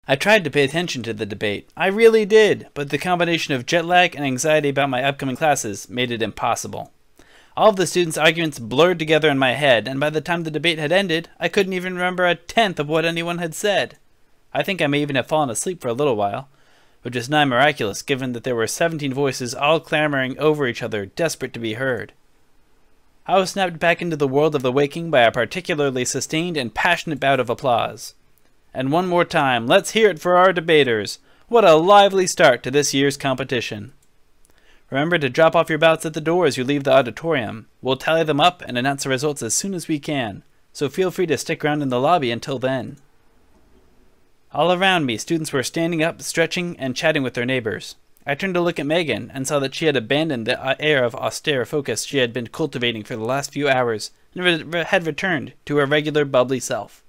I tried to pay attention to the debate. I really did, but the combination of jet lag and anxiety about my upcoming classes made it impossible. All of the students' arguments blurred together in my head, and by the time the debate had ended, I couldn't even remember a tenth of what anyone had said. I think I may even have fallen asleep for a little while, which is nigh miraculous given that there were 17 voices all clamoring over each other, desperate to be heard. I was snapped back into the world of the waking by a particularly sustained and passionate bout of applause. And one more time, let's hear it for our debaters. What a lively start to this year's competition. Remember to drop off your ballots at the door as you leave the auditorium. We'll tally them up and announce the results as soon as we can, so feel free to stick around in the lobby until then. All around me, students were standing up, stretching, and chatting with their neighbors. I turned to look at Megan and saw that she had abandoned the air of austere focus she had been cultivating for the last few hours and had returned to her regular bubbly self.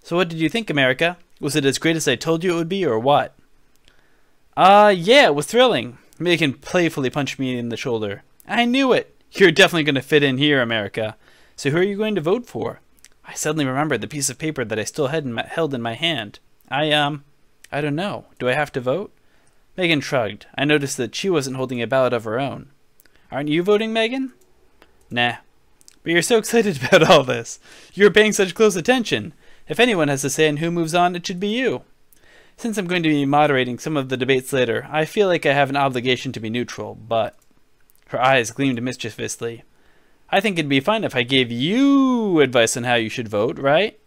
So what did you think, America? Was it as great as I told you it would be, or what? Yeah, it was thrilling. Megan playfully punched me in the shoulder. I knew it. You're definitely going to fit in here, America. So who are you going to vote for? I suddenly remembered the piece of paper that I still held in my hand. I don't know. Do I have to vote? Megan shrugged. I noticed that she wasn't holding a ballot of her own. Aren't you voting, Megan? Nah. But you're so excited about all this. You're paying such close attention. If anyone has a say in who moves on, it should be you. Since I'm going to be moderating some of the debates later, I feel like I have an obligation to be neutral, but... Her eyes gleamed mischievously. I think it'd be fine if I gave you advice on how you should vote, right?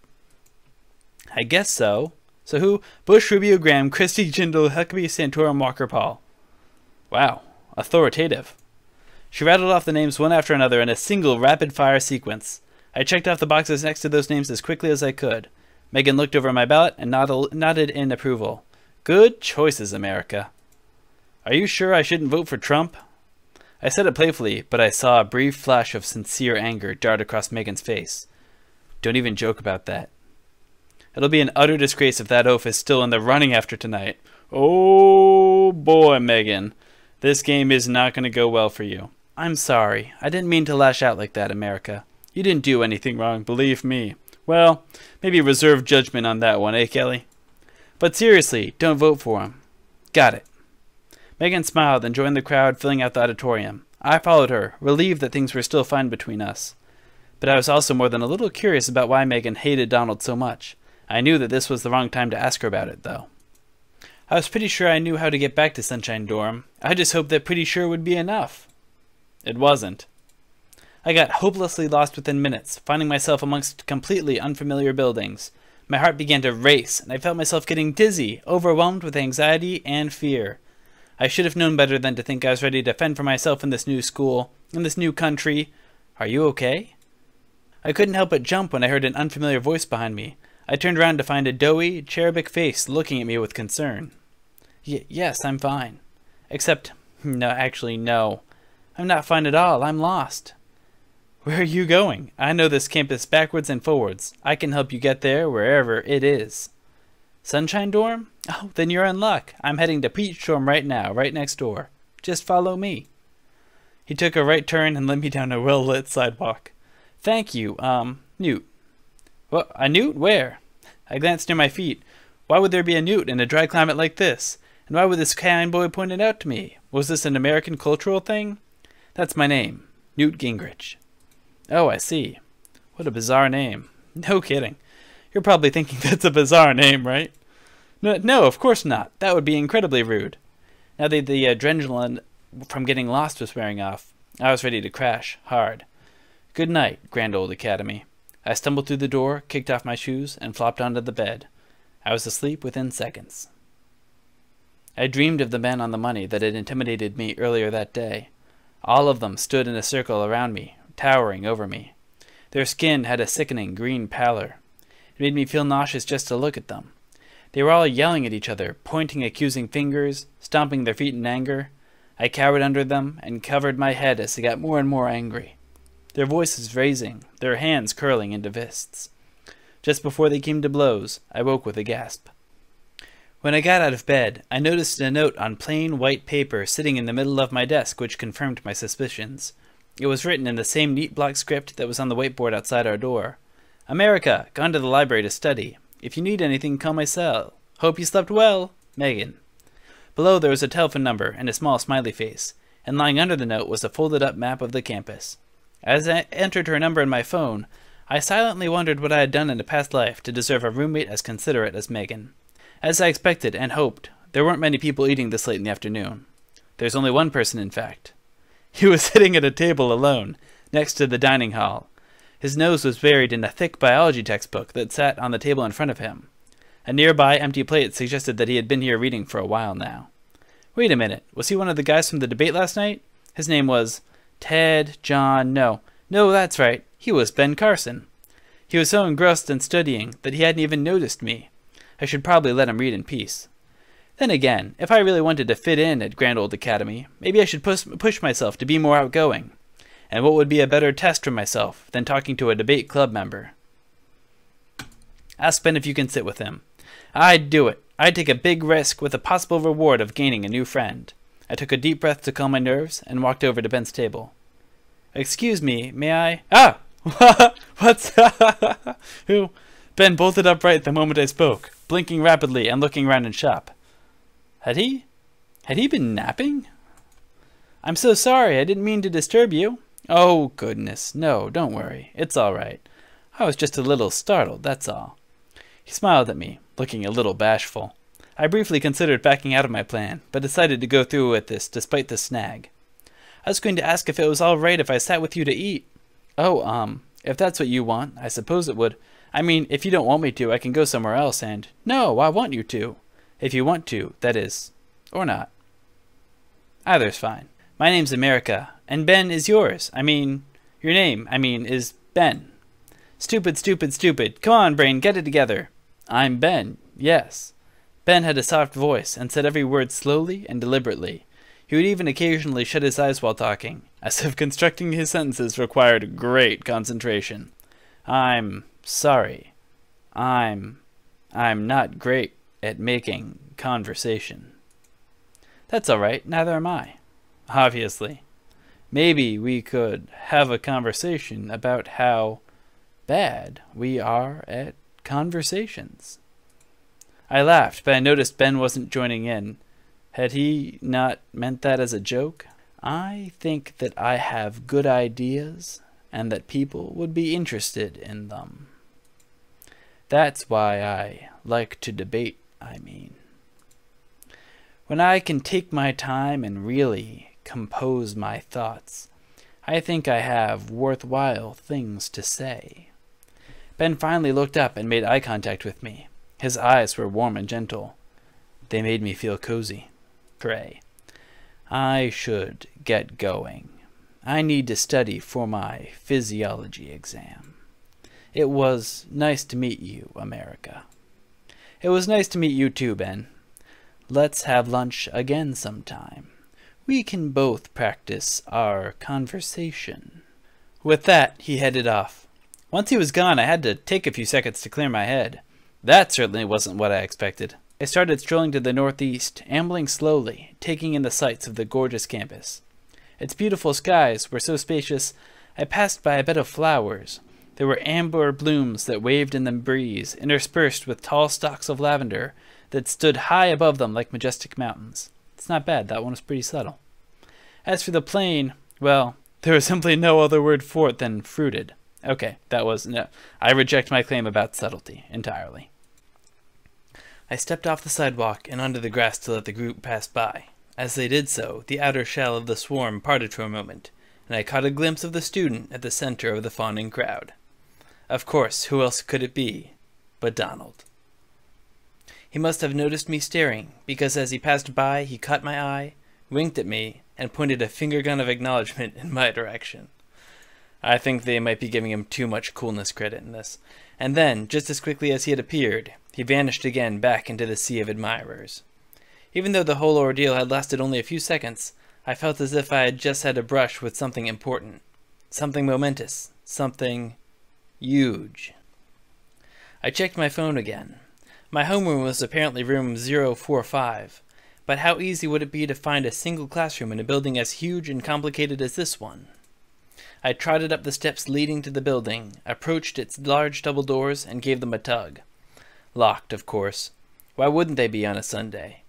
I guess so. So who? Bush, Rubio, Graham, Christie, Jindal, Huckabee, Santorum, Walker, Paul. Wow. Authoritative. She rattled off the names one after another in a single rapid-fire sequence. I checked off the boxes next to those names as quickly as I could. Megan looked over my ballot and nodded in approval. Good choices, America. Are you sure I shouldn't vote for Trump? I said it playfully, but I saw a brief flash of sincere anger dart across Megan's face. Don't even joke about that. It'll be an utter disgrace if that oaf is still in the running after tonight. Oh boy, Megan. This game is not going to go well for you. I'm sorry. I didn't mean to lash out like that, America. You didn't do anything wrong, believe me. Well, maybe reserve judgment on that one, eh, Kelly? But seriously, don't vote for him. Got it. Megan smiled and joined the crowd filling out the auditorium. I followed her, relieved that things were still fine between us. But I was also more than a little curious about why Megan hated Donald so much. I knew that this was the wrong time to ask her about it, though. I was pretty sure I knew how to get back to Sunshine Dorm. I just hoped that pretty sure would be enough. It wasn't. I got hopelessly lost within minutes, finding myself amongst completely unfamiliar buildings. My heart began to race, and I felt myself getting dizzy, overwhelmed with anxiety and fear. I should have known better than to think I was ready to fend for myself in this new school, in this new country. Are you okay? I couldn't help but jump when I heard an unfamiliar voice behind me. I turned around to find a doughy, cherubic face looking at me with concern. Yes, I'm fine. Except, no, actually, no. I'm not fine at all. I'm lost. Where are you going? I know this campus backwards and forwards. I can help you get there wherever it is. Sunshine Dorm? Oh, then you're in luck. I'm heading to Peach Dorm right now, right next door. Just follow me. He took a right turn and led me down a well-lit sidewalk. Thank you, Newt. What, a newt? Where? I glanced near my feet. Why would there be a newt in a dry climate like this? And why would this kind boy point it out to me? Was this an American cultural thing? That's my name, Newt Gingrich. Oh, I see. What a bizarre name. No kidding. You're probably thinking that's a bizarre name, right? No, of course not. That would be incredibly rude. Now that the adrenaline from getting lost was wearing off, I was ready to crash, hard. Good night, grand old academy. I stumbled through the door, kicked off my shoes, and flopped onto the bed. I was asleep within seconds. I dreamed of the men on the money that had intimidated me earlier that day. All of them stood in a circle around me, towering over me. Their skin had a sickening green pallor. It made me feel nauseous just to look at them. They were all yelling at each other, pointing accusing fingers, stomping their feet in anger. I cowered under them and covered my head as they got more and more angry. Their voices raising, their hands curling into fists. Just before they came to blows, I woke with a gasp. When I got out of bed, I noticed a note on plain white paper sitting in the middle of my desk which confirmed my suspicions. It was written in the same neat block script that was on the whiteboard outside our door. America, gone to the library to study. If you need anything, call my cell. Hope you slept well, Megan. Below there was a telephone number and a small smiley face, and lying under the note was a folded-up map of the campus. As I entered her number in my phone, I silently wondered what I had done in a past life to deserve a roommate as considerate as Megan. As I expected and hoped, there weren't many people eating this late in the afternoon. There's only one person, in fact. He was sitting at a table alone, next to the dining hall. His nose was buried in a thick biology textbook that sat on the table in front of him. A nearby empty plate suggested that he had been here reading for a while now. Wait a minute, was he one of the guys from the debate last night? His name was Ted, John, no, that's right, he was Ben Carson. He was so engrossed in studying that he hadn't even noticed me. I should probably let him read in peace. Then again, if I really wanted to fit in at Grand Old Academy, maybe I should push myself to be more outgoing. And what would be a better test for myself than talking to a debate club member? Ask Ben if you can sit with him. I'd do it. I'd take a big risk with a possible reward of gaining a new friend. I took a deep breath to calm my nerves and walked over to Ben's table. Excuse me, may I? Ah! What's... Who? Ben bolted upright the moment I spoke, blinking rapidly and looking round in shop. Had he been napping? I'm so sorry, I didn't mean to disturb you. Oh, goodness, no, don't worry, it's all right. I was just a little startled, that's all. He smiled at me, looking a little bashful. I briefly considered backing out of my plan, but decided to go through with this despite the snag. I was going to ask if it was all right if I sat with you to eat. Oh, if that's what you want, I suppose it would. I mean, if you don't want me to, I can go somewhere else and... No, I want you to. If you want to, that is. Or not. Either's fine. My name's America, and Ben is yours. Your name, is Ben. Stupid. Come on, brain, get it together. I'm Ben, yes. Ben had a soft voice and said every word slowly and deliberately. He would even occasionally shut his eyes while talking, as if constructing his sentences required great concentration. I'm sorry. I'm not great at making conversation. That's all right, neither am I. Obviously. Maybe we could have a conversation about how bad we are at conversations. I laughed, but I noticed Ben wasn't joining in. Had he not meant that as a joke? I think that I have good ideas, and that people would be interested in them. That's why I like to debate, When I can take my time and really compose my thoughts, I think I have worthwhile things to say. Ben finally looked up and made eye contact with me. His eyes were warm and gentle. They made me feel cozy. Pray. I should get going. I need to study for my physiology exam. It was nice to meet you, America. It was nice to meet you too, Ben. Let's have lunch again sometime. We can both practice our conversation. With that, he headed off. Once he was gone, I had to take a few seconds to clear my head. That certainly wasn't what I expected. I started strolling to the northeast, ambling slowly, taking in the sights of the gorgeous campus. Its beautiful skies were so spacious, I passed by a bed of flowers. There were amber blooms that waved in the breeze, interspersed with tall stalks of lavender that stood high above them like majestic mountains. It's not bad, that one was pretty subtle. As for the plain, well, there was simply no other word for it than fruited. Okay, I reject my claim about subtlety entirely. I stepped off the sidewalk and onto the grass to let the group pass by. As they did so, the outer shell of the swarm parted for a moment, and I caught a glimpse of the student at the center of the fawning crowd. Of course, who else could it be but Donald? He must have noticed me staring, because as he passed by, he caught my eye, winked at me, and pointed a finger gun of acknowledgement in my direction. I think they might be giving him too much coolness credit in this. And then, just as quickly as he had appeared, he vanished again back into the sea of admirers. Even though the whole ordeal had lasted only a few seconds, I felt as if I had just had a brush with something important, something momentous, something huge. I checked my phone again. My homeroom was apparently room 045, but how easy would it be to find a single classroom in a building as huge and complicated as this one? I trotted up the steps leading to the building, approached its large double doors, and gave them a tug. Locked, of course. Why wouldn't they be on a Sunday?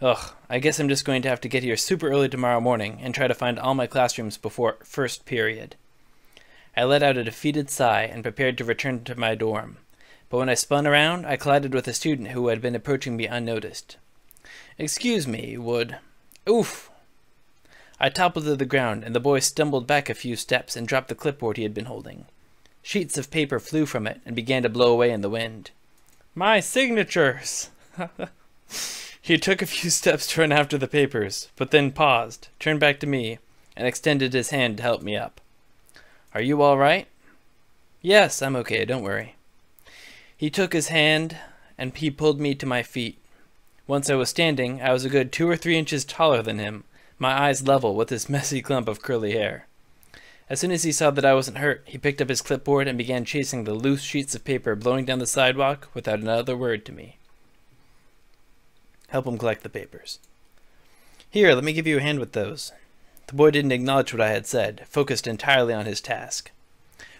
Ugh, I guess I'm just going to have to get here super early tomorrow morning and try to find all my classrooms before first period. I let out a defeated sigh and prepared to return to my dorm. But when I spun around, I collided with a student who had been approaching me unnoticed. "Excuse me, Wood." Oof! I toppled to the ground, and the boy stumbled back a few steps and dropped the clipboard he had been holding. Sheets of paper flew from it and began to blow away in the wind. "My signatures!" He took a few steps to run after the papers, but then paused, turned back to me, and extended his hand to help me up. "Are you all right?" "Yes, I'm okay, don't worry." He took his hand, and he pulled me to my feet. Once I was standing, I was a good 2 or 3 inches taller than him, my eyes level with his messy clump of curly hair. As soon as he saw that I wasn't hurt, he picked up his clipboard and began chasing the loose sheets of paper blowing down the sidewalk without another word to me. Help him collect the papers. "Here, let me give you a hand with those." The boy didn't acknowledge what I had said, focused entirely on his task.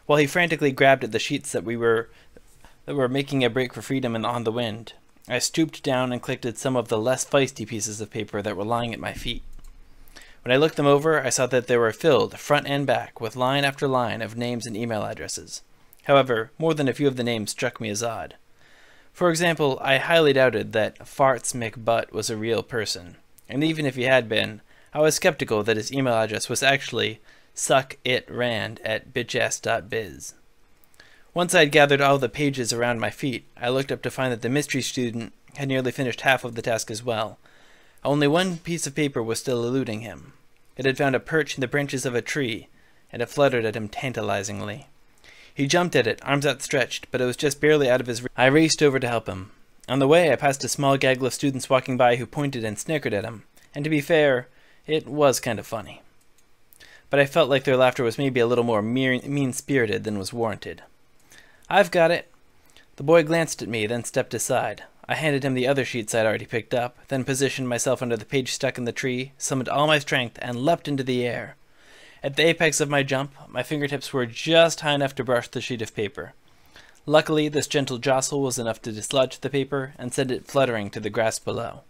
While he frantically grabbed at the sheets that were making a break for freedom and on the wind, I stooped down and collected some of the less feisty pieces of paper that were lying at my feet. When I looked them over, I saw that they were filled, front and back, with line after line of names and email addresses. However, more than a few of the names struck me as odd. For example, I highly doubted that Farts McButt was a real person, and even if he had been, I was skeptical that his email address was actually suckitrand@bitchass.biz. Once I had gathered all the pages around my feet, I looked up to find that the mystery student had nearly finished half of the task as well. Only one piece of paper was still eluding him. It had found a perch in the branches of a tree, and it fluttered at him tantalizingly. He jumped at it, arms outstretched, but it was just barely out of his reach. I raced over to help him. On the way, I passed a small gaggle of students walking by who pointed and snickered at him, and to be fair, it was kind of funny. But I felt like their laughter was maybe a little more mean-spirited than was warranted. "I've got it." The boy glanced at me, then stepped aside. I handed him the other sheets I'd already picked up, then positioned myself under the page stuck in the tree, summoned all my strength, and leapt into the air. At the apex of my jump, my fingertips were just high enough to brush the sheet of paper. Luckily, this gentle jostle was enough to dislodge the paper and send it fluttering to the grass below.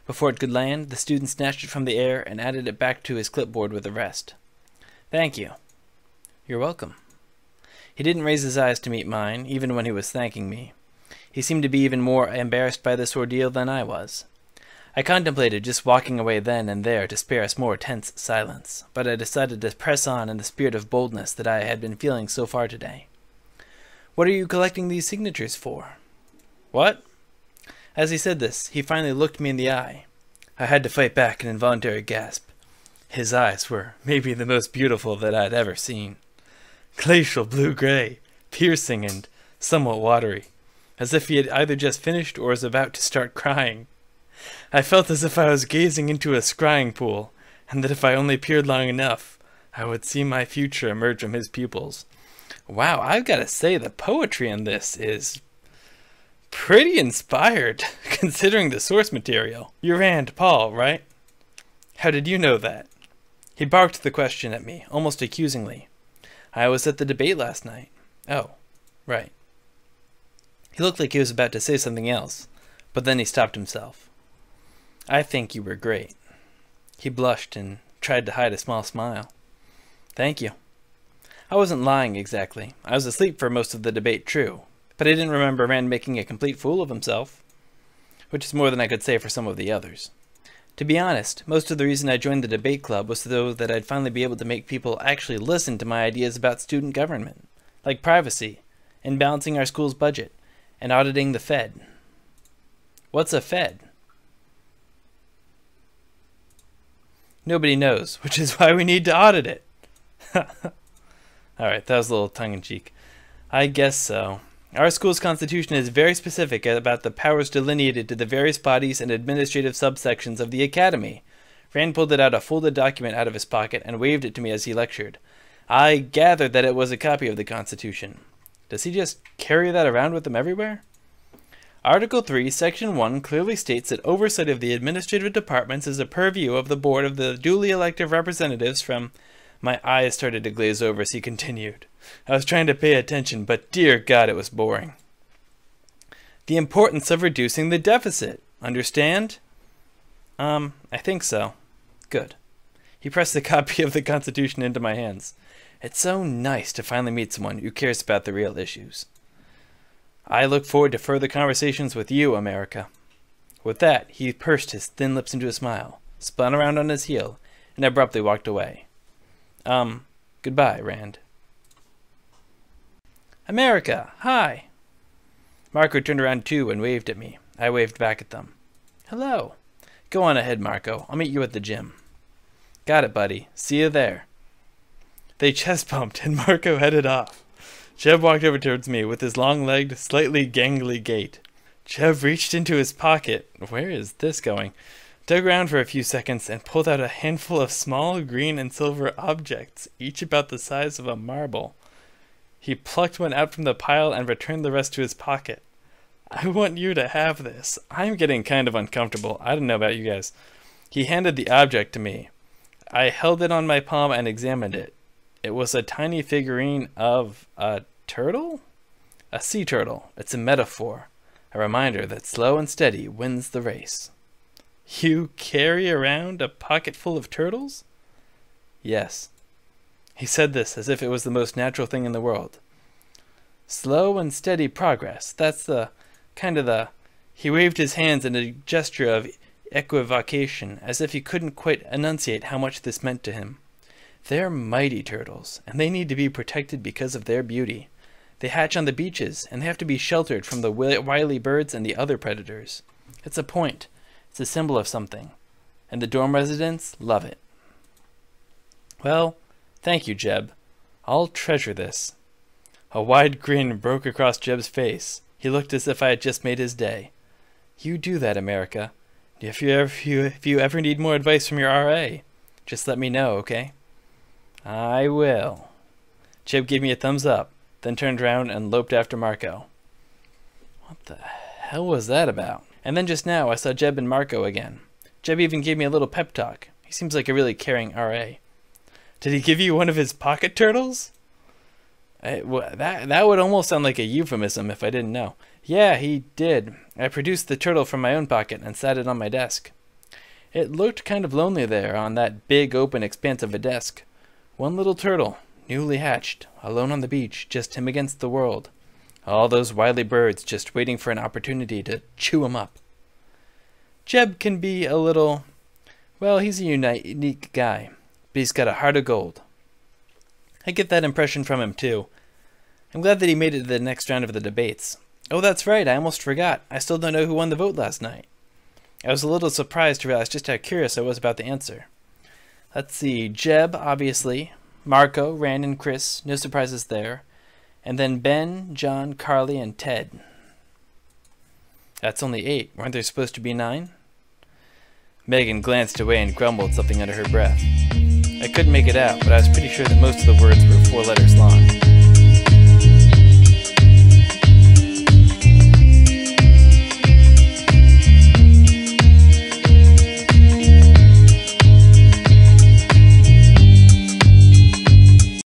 Before it could land, the student snatched it from the air and added it back to his clipboard with the rest. "Thank you." "You're welcome." He didn't raise his eyes to meet mine, even when he was thanking me. He seemed to be even more embarrassed by this ordeal than I was. I contemplated just walking away then and there to spare us more tense silence, but I decided to press on in the spirit of boldness that I had been feeling so far today. "What are you collecting these signatures for?" "What?" As he said this, he finally looked me in the eye. I had to fight back an involuntary gasp. His eyes were maybe the most beautiful that I'd ever seen. Glacial blue-gray, piercing and somewhat watery, as if he had either just finished or was about to start crying. I felt as if I was gazing into a scrying pool, and that if I only peered long enough, I would see my future emerge from his pupils. Wow, I've got to say the poetry in this is pretty inspired, considering the source material. "You're Rand Paul, right?" "How did you know that?" He barked the question at me, almost accusingly. "I was at the debate last night." "Oh, right." He looked like he was about to say something else, but then he stopped himself. "I think you were great." He blushed and tried to hide a small smile. "Thank you." I wasn't lying exactly. I was asleep for most of the debate, true, but I didn't remember Rand making a complete fool of himself, which is more than I could say for some of the others. To be honest, most of the reason I joined the debate club was so that I'd finally be able to make people actually listen to my ideas about student government, like privacy, and balancing our school's budget, and auditing the Fed. What's a Fed? Nobody knows, which is why we need to audit it. Alright, that was a little tongue-in-cheek. I guess so. Our school's constitution is very specific about the powers delineated to the various bodies and administrative subsections of the academy. Rand pulled out a folded document out of his pocket and waved it to me as he lectured. I gathered that it was a copy of the Constitution. Does he just carry that around with him everywhere? Article 3, Section 1 clearly states that oversight of the administrative departments is a purview of the board of the duly elected representatives from... My eyes started to glaze over as he continued. I was trying to pay attention, but dear God, it was boring. The importance of reducing the deficit. Understand? I think so. Good. He pressed the copy of the Constitution into my hands. It's so nice to finally meet someone who cares about the real issues. I look forward to further conversations with you, America. With that, he pursed his thin lips into a smile, spun around on his heel, and abruptly walked away. Goodbye, Rand. America, hi! Marco turned around too and waved at me. I waved back at them. Hello. Go on ahead, Marco. I'll meet you at the gym. Got it, buddy. See you there. They chest bumped, and Marco headed off. Jeb walked over towards me with his long-legged, slightly gangly gait. Jeb reached into his pocket. Where is this going? Dug around for a few seconds and pulled out a handful of small green and silver objects, each about the size of a marble. He plucked one out from the pile and returned the rest to his pocket. I want you to have this. I'm getting kind of uncomfortable. I don't know about you guys. He handed the object to me. I held it on my palm and examined it. It was a tiny figurine of a turtle? A sea turtle. It's a metaphor. A reminder that slow and steady wins the race. You carry around a pocket full of turtles? Yes. He said this as if it was the most natural thing in the world. Slow and steady progress. That's the He waved his hands in a gesture of equivocation, as if he couldn't quite enunciate how much this meant to him. They're mighty turtles, and they need to be protected because of their beauty. They hatch on the beaches, and they have to be sheltered from the wily birds and the other predators. It's a point. It's a symbol of something. And the dorm residents love it. Well, thank you, Jeb. I'll treasure this. A wide grin broke across Jeb's face. He looked as if I had just made his day. You do that, America. If you ever need more advice from your RA, just let me know, okay? I will. Jeb gave me a thumbs up, then turned around and loped after Marco. What the hell was that about? And then just now I saw Jeb and Marco again. Jeb even gave me a little pep talk. He seems like a really caring RA. Did he give you one of his pocket turtles? That would almost sound like a euphemism if I didn't know. Yeah, he did. I produced the turtle from my own pocket and sat it on my desk. It looked kind of lonely there on that big open expanse of a desk. One little turtle, newly hatched, alone on the beach, just him against the world. All those wily birds just waiting for an opportunity to chew him up. Jeb can be a little... Well, he's a unique guy, but he's got a heart of gold. I get that impression from him, too. I'm glad that he made it to the next round of the debates. Oh, that's right, I almost forgot. I still don't know who won the vote last night. I was a little surprised to realize just how curious I was about the answer. Let's see, Jeb, obviously. Marco, Rand, and Chris, no surprises there. And then Ben, John, Carly, and Ted. That's only 8. Weren't there supposed to be 9? Megan glanced away and grumbled something under her breath. I couldn't make it out, but I was pretty sure that most of the words were 4 letters long.